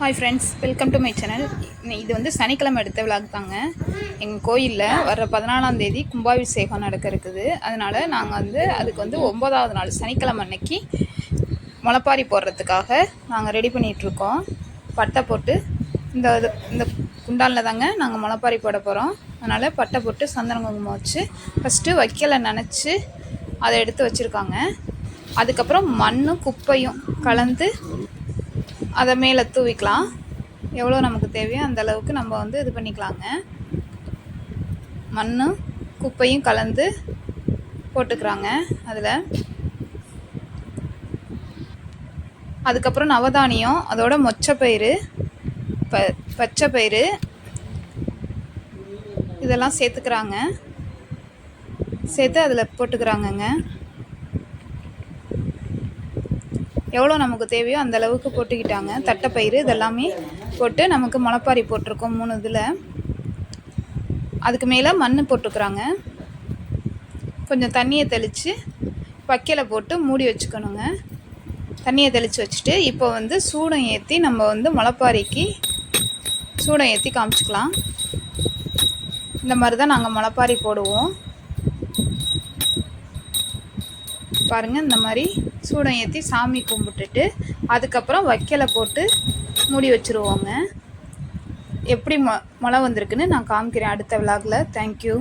Hi friends, welcome to my channel. இது வந்து சனிக்கிழமை எடுத்த விளாக் தாங்க. எங்கள் கோயிலில் வர 14ஆம் தேதி கும்பாபிஷேகம் நடக்க இருக்குது. அதனால் நாங்கள் வந்து அதுக்கு வந்து 9வது நாள் சனிக்கிழமை அன்னைக்கு முளைப்பாரி போடுறதுக்காக நாங்கள் ரெடி பண்ணிகிட்ருக்கோம். பட்டை போட்டு இந்த குண்டானில் தாங்க நாங்கள் முளைப்பாரி போட போகிறோம். அதனால் பட்டை போட்டு சந்தன குங்குமம் வச்சு ஃபஸ்ட்டு வைக்கலை நினச்சி அதை எடுத்து வச்சுருக்காங்க. அதுக்கப்புறம் மண்ணும் குப்பையும் கலந்து அதை மேலே தூவிக்கலாம். எவ்வளோ நமக்கு தேவையோ அந்த அளவுக்கு நம்ம வந்து இது பண்ணிக்கலாங்க. மண்ணும் குப்பையும் கலந்து போட்டுக்கிறாங்க அதில். அதுக்கப்புறம் நவதானியம், அதோட மொச்சப்பயிறு, பச்சைப்பயிறு இதெல்லாம் சேர்த்துக்கிறாங்க. சேர்த்து அதில் போட்டுக்கிறாங்கங்க. எவ்வளோ நமக்கு தேவையோ அந்த அளவுக்கு போட்டுக்கிட்டாங்க. தட்டைப்பயிறு இதெல்லாமே போட்டு நமக்கு முளைப்பாரி போட்டிருக்கோம் 3 இதில். அதுக்கு மேலே மண் போட்டுக்கிறாங்க. கொஞ்சம் தண்ணியை தெளித்து வைக்கலை போட்டு மூடி வச்சுக்கணுங்க. தண்ணியை தெளித்து வச்சுட்டு இப்போ வந்து சூடம் ஏற்றி நம்ம வந்து முளைப்பாரிக்கு சூடம் ஏற்றி காமிச்சிக்கலாம். இந்த மாதிரி தான் நாங்கள் முளைப்பாரி போடுவோம். பாருங்கள், இந்த மாதிரி சூடம் ஏற்றி சாமி கும்பிட்டுட்டு அதுக்கப்புறம் வைக்கலை போட்டு மூடி வச்சுருவோங்க. எப்படி முளை வந்திருக்குன்னு நான் காமிக்கிறேன் அடுத்த விளாகில். தேங்க்யூ.